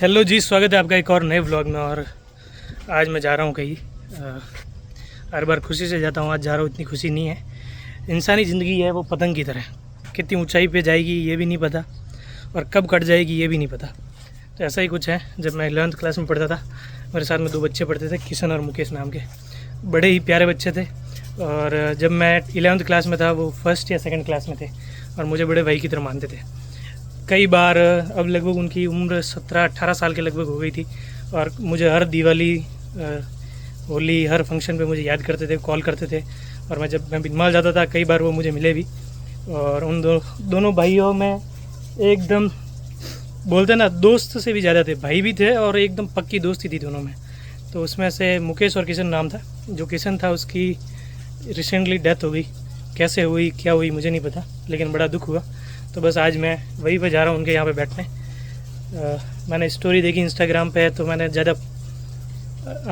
Hello जी, स्वागत है आपका एक और नए व्लॉग में। और आज मैं जा रहा हूँ कहीं। हर बार खुशी से जाता हूँ, आज जा रहा हूँ इतनी खुशी नहीं है। इंसानी ज़िंदगी है वो पतंग की तरह, कितनी ऊंचाई पे जाएगी ये भी नहीं पता और कब कट जाएगी ये भी नहीं पता। तो ऐसा ही कुछ है। जब मैं 11th क्लास में पढ़ता था, मेरे साथ में 2 बच्चे पढ़ते थे, किशन और मुकेश नाम के, बड़े ही प्यारे बच्चे थे। और जब मैं 11th क्लास में था, वो 1st या 2nd क्लास में थे और मुझे बड़े भाई की तरह मानते थे। कई बार अब लगभग उनकी उम्र 17-18 साल के लगभग हो गई थी और मुझे हर दिवाली, होली, हर फंक्शन पे मुझे याद करते थे, कॉल करते थे। और मैं बिनमाल जाता था, कई बार वो मुझे मिले भी। और उन दोनों भाइयों में एकदम बोलते ना, दोस्त से भी ज़्यादा थे, भाई भी थे और एकदम पक्की दोस्ती थी दोनों में। तो उसमें से मुकेश और किशन नाम था। जो किशन था उसकी रिसेंटली डेथ हो गई। कैसे हुई क्या हुई मुझे नहीं पता, लेकिन बड़ा दुख हुआ। तो बस आज मैं वहीं पे जा रहा हूँ उनके यहाँ पे बैठने। मैंने स्टोरी देखी इंस्टाग्राम पे, तो मैंने ज़्यादा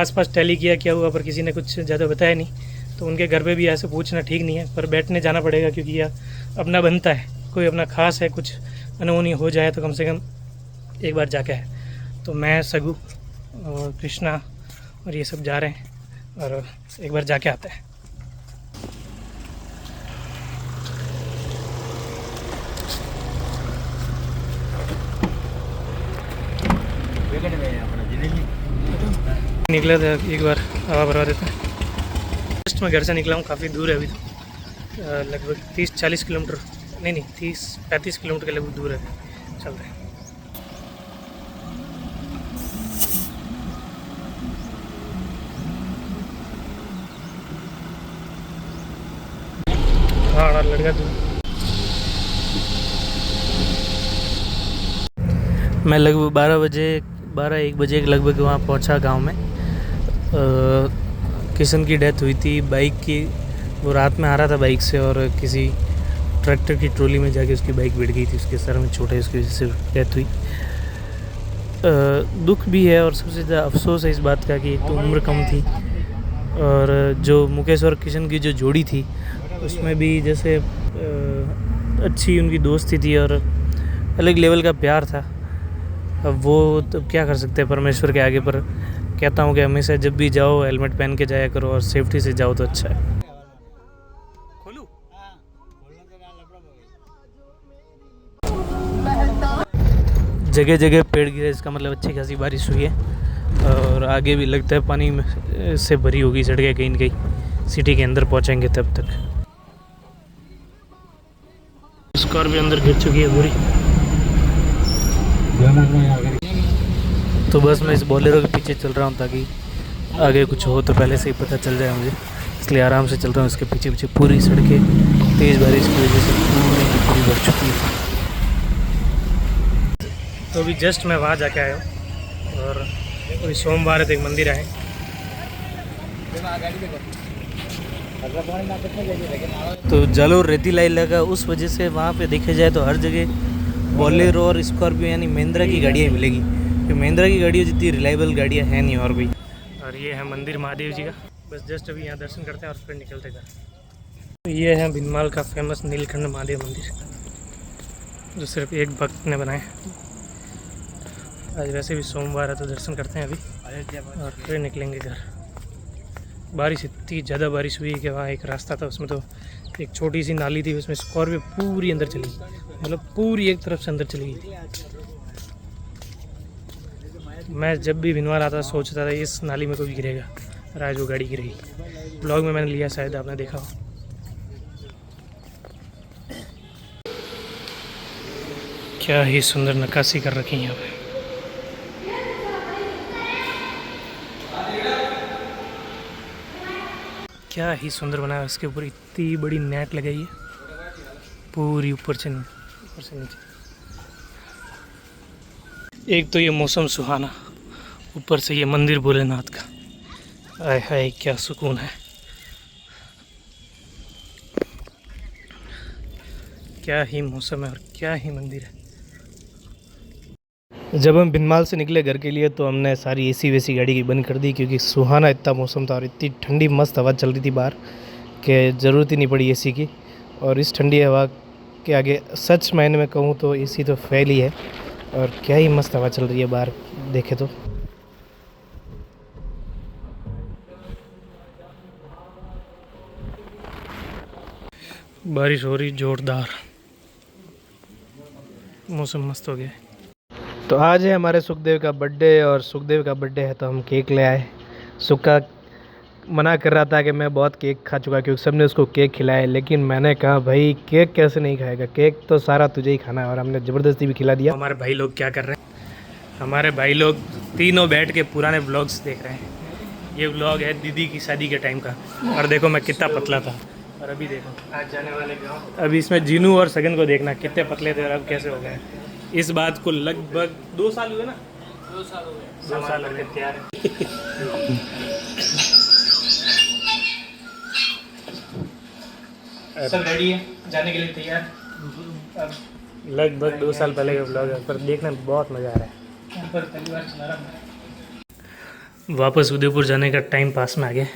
आसपास टैली किया क्या हुआ, पर किसी ने कुछ ज़्यादा बताया नहीं। तो उनके घर पे भी ऐसे पूछना ठीक नहीं है, पर बैठने जाना पड़ेगा क्योंकि यह अपना बनता है। कोई अपना ख़ास है, कुछ अनहोनी हो जाए तो कम से कम एक बार जाके है। तो मैं, सगू और कृष्णा और ये सब जा रहे हैं और एक बार जाके आते हैं। निकला था एक बार, हवा भरवा देते हैं। जस्ट मैं घर से निकला हूँ, काफ़ी दूर है अभी तो, लगभग 30-40 किलोमीटर, नहीं 30-35 किलोमीटर के लगभग दूर है। चल रहे हैं। हाँ लड़का दूर। मैं लगभग 12-1 बजे के लगभग वहाँ पहुँचा गांव में। किशन की डेथ हुई थी बाइक की। वो रात में आ रहा था बाइक से और किसी ट्रैक्टर की ट्रॉली में जाके उसकी बाइक भिड़ गई थी, उसके सर में चोट है, उसकी वजह से डेथ हुई। दुख भी है और सबसे ज़्यादा अफसोस है इस बात का कि एक तो उम्र कम थी और जो मुकेश और किशन की जो जोड़ी थी उसमें भी जैसे अच्छी उनकी दोस्ती थी और अलग लेवल का प्यार था। अब वो तो क्या कर सकते हैं परमेश्वर के आगे, पर कहता हूँ कि हमेशा जब भी जाओ हेलमेट पहन के जाया करो और सेफ्टी से जाओ तो अच्छा है। खोलूं? जगह जगह पेड़ गिरे, इसका मतलब अच्छी खासी बारिश हुई है और आगे भी लगता है पानी में से भरी होगी सड़कें कहीं न कहीं। सिटी के अंदर पहुँचेंगे तब तक। स्कार भी अंदर घिर चुकी है पूरी। तो बस मैं इस बोलेरो के पीछे चल रहा हूँ ताकि आगे कुछ हो तो पहले से ही पता चल जाए मुझे, इसलिए आराम से चल रहा हूँ। इसके पीछे पीछे पूरी सड़कें तेज़ बारिश की वजह से पूरी भर चुकी है। तो अभी जस्ट मैं वहाँ जाके आया हूँ और अभी सोमवार है तो एक मंदिर आए। तो जालोर रेतीला इलाका, उस वजह से वहाँ पे देखा जाए तो हर जगह बोलेरो और स्कॉर्पियो यानी महिंद्रा की गाड़ियाँ मिलेगी। कि महिंद्रा की गाड़ियों जितनी रिलायबल गाड़ियाँ हैं नहीं और कोई। और ये है मंदिर महादेव जी का। बस जस्ट अभी यहाँ दर्शन करते हैं और फिर निकलते घर। तो ये है बिनमाल का फेमस नीलकंठ महादेव मंदिर, जो सिर्फ एक भक्त ने बनाया। आज वैसे भी सोमवार है तो दर्शन करते हैं अभी और फिर निकलेंगे घर। बारिश, इतनी ज़्यादा बारिश हुई कि वहाँ एक रास्ता था, उसमें तो एक छोटी सी नाली थी, उसमें स्कॉर्पियो पूरी अंदर चली, मतलब पूरी एक तरफ से अंदर चली गई थी। मैं जब भी बिनवाल आता सोचता था इस नाली में कोई गिरेगा और आज वो गाड़ी गिरेगी। ब्लॉग में मैंने लिया, शायद आपने देखा हो। क्या ही सुंदर नक्काशी कर रखी है यहाँ पे। क्या ही सुंदर बनाया। इसके ऊपर इतनी बड़ी नेट लगाई है, पूरी ऊपर से नीचे। एक तो ये मौसम सुहाना, ऊपर से ये मंदिर भोलेनाथ का। आय हाय क्या सुकून है, क्या ही मौसम है और क्या ही मंदिर है। जब हम बिनमाल से निकले घर के लिए तो हमने सारी एसी वेसी गाड़ी की बंद कर दी, क्योंकि सुहाना इतना मौसम था और इतनी ठंडी मस्त हवा चल रही थी बाहर कि ज़रूरत ही नहीं पड़ी एसी की। और इस ठंडी हवा के आगे सच मायने में कहूँ तो एसी तो फेल ही है। और क्या ही मस्त हवा चल रही है बाहर, देखे तो। बारिश हो रही जोरदार, मौसम मस्त हो गया है। तो आज है हमारे सुखदेव का बर्थडे, और सुखदेव का बर्थडे है तो हम केक ले आए। सुक्का मना कर रहा था कि मैं बहुत केक खा चुका, क्योंकि सबने उसको केक खिलाया, लेकिन मैंने कहा भाई केक कैसे नहीं खाएगा, केक तो सारा तुझे ही खाना है, और हमने ज़बरदस्ती भी खिला दिया। हमारे भाई लोग क्या कर रहे हैं, हमारे भाई लोग तीनों बैठ के पुराने व्लॉग्स देख रहे हैं। ये व्लॉग है दीदी की शादी के टाइम का, और देखो मैं कितना पतला था, और अभी देखो आज जाने वाले गाँव। अभी इसमें जीनू और सगन को देखना कितने पतले थे और अब कैसे हो गए। इस बात को लगभग 2 साल हुए ना, 2 साल हो गए, 2 साल लगे तैयार। सब रेडी है जाने के लिए तैयार। अब लगभग 2 साल पहले का ब्लॉग है, पर देखने में बहुत मज़ा आ रहा है। ऊपर पहली बार चला रहा। वापस उदयपुर जाने का टाइम पास में आ गया।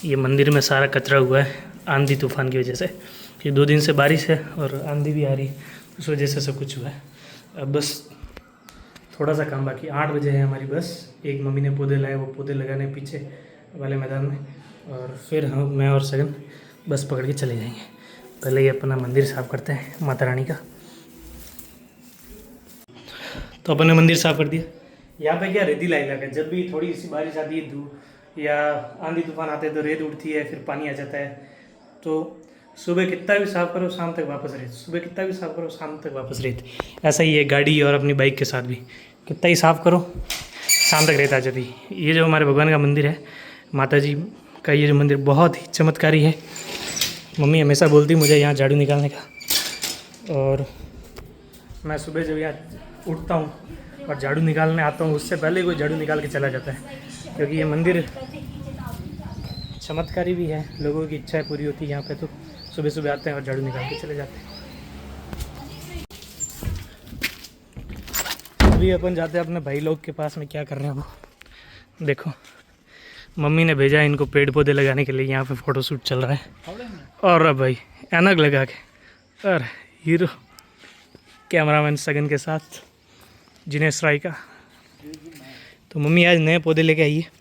ये मंदिर में सारा कचरा हुआ है आंधी तूफान की वजह से, कि 2 दिन से बारिश है और आंधी भी आ रही, उस वजह से सब कुछ हुआ है। अब बस थोड़ा सा काम बाकी, 8 बजे है हमारी बस। एक मम्मी ने पौधे लाए, वो पौधे लगाने पीछे वाले मैदान में, और फिर हम मैं और सगन बस पकड़ के चले जाएंगे। पहले ये अपना मंदिर साफ़ करते हैं माता रानी का। तो अपन ने मंदिर साफ़ कर दिया। यहाँ पे क्या रेतीला इलाका है, जब भी थोड़ी सी बारिश आती है, धूप या आंधी तूफान आते हैं तो रेत उड़ती है, फिर पानी आ जाता है। तो सुबह कितना भी साफ़ करो शाम तक वापस रेत, सुबह कितना भी साफ़ करो शाम तक वापस रेत। ऐसा ही है गाड़ी और अपनी बाइक के साथ भी, कितना ही साफ़ करो शाम तक रेत आ जाती है। ये जो हमारे भगवान का मंदिर है, माता जी का ये जो मंदिर बहुत ही चमत्कारी है। मम्मी हमेशा बोलती मुझे यहाँ झाड़ू निकालने का, और मैं सुबह जब यहाँ उठता हूँ और झाड़ू निकालने आता हूँ, उससे पहले कोई झाड़ू निकाल के चला जाता है, क्योंकि ये मंदिर चमत्कारी भी है। लोगों की इच्छाएं पूरी होती है यहाँ पे, तो सुबह सुबह आते हैं और झाड़ू निकाल के चले जाते हैं। अभी अपन जाते हैं अपने भाई लोग के पास में, क्या कर रहे हैं वो देखो। मम्मी ने भेजा इनको पेड़ पौधे लगाने के लिए, यहाँ पे फ़ोटोशूट चल रहा है। और अब भाई ऐनक लगा के, और हीरो कैमरामैन सगन के साथ जिनेश राय का। तो मम्मी आज नए पौधे लेके आई है।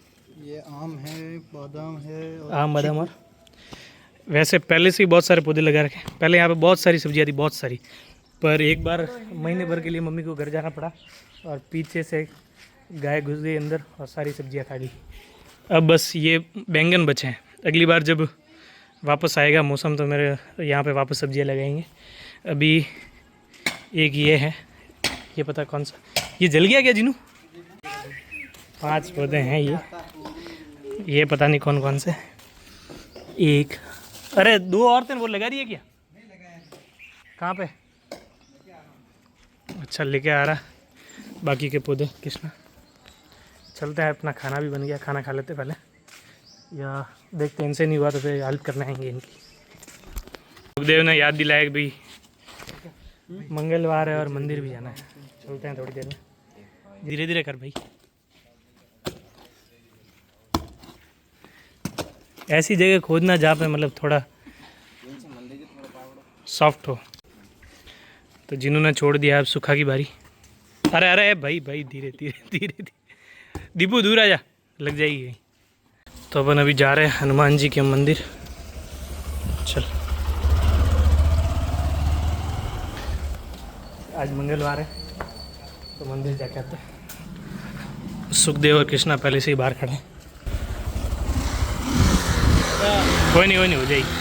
ये आम है, बादाम है, और आम बादाम, और वैसे पहले से ही बहुत सारे पौधे लगा रखे। पहले यहाँ पे बहुत सारी सब्जियाँ थी, बहुत सारी, पर एक बार महीने भर के लिए मम्मी को घर जाना पड़ा, और पीछे से गाय घुस गई अंदर और सारी सब्जियाँ खा गई। अब बस ये बैंगन बचे हैं। अगली बार जब वापस आएगा मौसम तो मेरे यहाँ पे वापस सब्जियाँ लगाएंगे। अभी एक ये है, ये पता कौन सा, ये जल गया क्या जिनू? 5 पौधे हैं ये पता नहीं कौन कौन से। एक, अरे 2 और थे, वो लगा रही है क्या? कहाँ पे? अच्छा लेके आ रहा बाकी के पौधे कृष्णा। चलते हैं, अपना खाना भी बन गया, खाना खा लेते पहले, या देखते इनसे नहीं हुआ तो फिर हेल्प करने आएंगे इनकी। सुखदेव ने याद दिलाया कि भाई मंगलवार है और मंदिर भी जाना है। चलते हैं थोड़ी देर में, धीरे धीरे कर भाई। ऐसी जगह खोजना जहाँ पे मतलब थोड़ा सॉफ्ट हो। तो जिन्होंने छोड़ दिया अब सुखा की बारी। अरे अरे भाई भाई धीरे धीरे धीरे धीरे, दीपू दूर आ जा, लग जाएगी। तो अपन अभी जा रहे हैं हनुमान जी के मंदिर। चल, आज मंगलवार है तो मंदिर जाके आते हैं। सुखदेव और कृष्णा पहले से ही बाहर खड़े हैं। कोई नहीं हो जाएगी।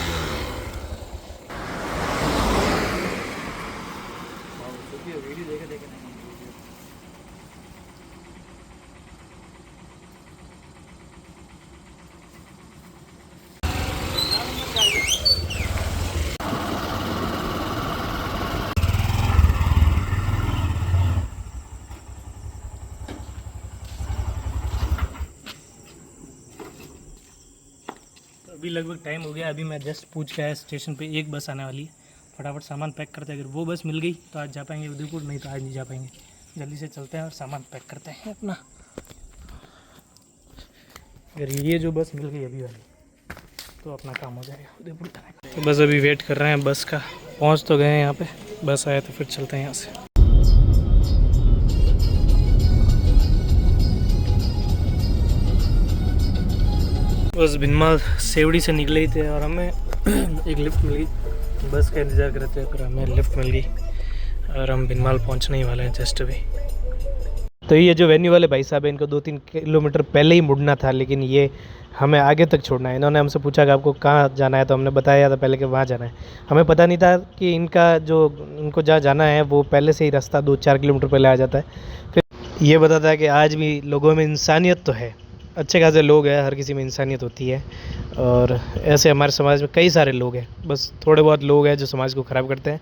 अभी लगभग टाइम हो गया। अभी मैं जस्ट पूछ के आया स्टेशन पे, एक बस आने वाली है। फटाफट सामान पैक करते हैं, अगर वो बस मिल गई तो आज जा पाएंगे उदयपुर, नहीं तो आज नहीं जा पाएंगे। जल्दी से चलते हैं और सामान पैक करते हैं अपना। अगर ये जो बस मिल गई अभी वाली तो अपना काम हो जाएगा उदयपुर जाने का। तो बस अभी वेट कर रहे हैं बस का, पहुँच तो गए हैं यहाँ पर, बस आया तो फिर चलते हैं यहाँ से। बस भिनमाल सेवड़ी से निकले ही थे और हमें एक लिफ्ट मिल गई। बस का इंतज़ार कर रहे थे पर हमें लिफ्ट मिल गई और हम भिनमाल पहुंचने ही वाले हैं जस्ट अभी। तो ये जो वेन्यू वाले भाई साहब हैं, इनको 2-3 किलोमीटर पहले ही मुड़ना था, लेकिन ये हमें आगे तक छोड़ना है। इन्होंने हमसे पूछा कि आपको कहाँ जाना है, तो हमने बताया था पहले कि वहाँ जाना है। हमें पता नहीं था कि इनको जहाँ जाना है वो पहले से ही रास्ता 2-4 किलोमीटर पहले आ जाता है। फिर ये बताता है कि आज भी लोगों में इंसानियत तो है, अच्छे खासे लोग हैं, हर किसी में इंसानियत होती है। और ऐसे हमारे समाज में कई सारे लोग हैं, बस थोड़े बहुत लोग हैं जो समाज को ख़राब करते हैं।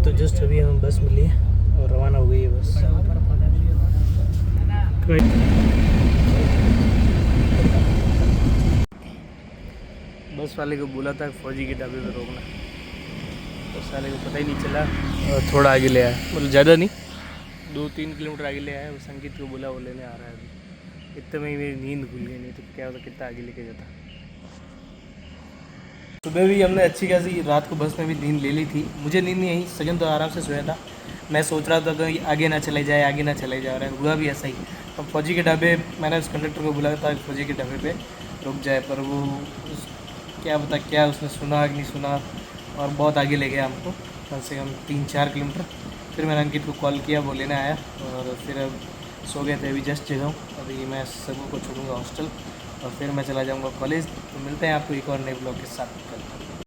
तो जस्ट अभी हमें बस मिली है और रवाना हो गई है बस। बस वाले को बोला था फौजी के ढाबे पे रोकना, तो साले को पता ही नहीं चला और थोड़ा आगे ले आया, मतलब ज़्यादा नहीं, 2-3 किलोमीटर आगे ले आया। वो संगीत को बोला, वो लेने आ रहा है अभी। इतने में ही मेरी नींद खुल गई, नहीं तो क्या होता कितना आगे लेके जाता। सुबह भी हमने अच्छी खासी रात को बस में भी नींद ले ली थी। मुझे नींद नहीं आई, सजन तो आराम से सोया था। मैं सोच रहा था कि आगे ना चले जाए, आगे ना चले जा रहा है, हुआ भी ऐसा ही। अब फौजी के ढाबे, मैंने उस कंडक्टर को बुलाया था फौजी के ढाबे पे रुक जाए, पर वो क्या पता क्या उसने सुना कि नहीं सुना, और बहुत आगे ले गया हमको, कम से कम 3-4 किलोमीटर। फिर मैंने अंकित को कॉल किया, वो लेने आया और फिर अब सो गए थे। अभी जस्ट जगा हूँ, अभी मैं सबको छोड़ूंगा हॉस्टल और फिर मैं चला जाऊँगा कॉलेज। तो मिलते हैं आपको एक और नए ब्लॉग के साथ कल।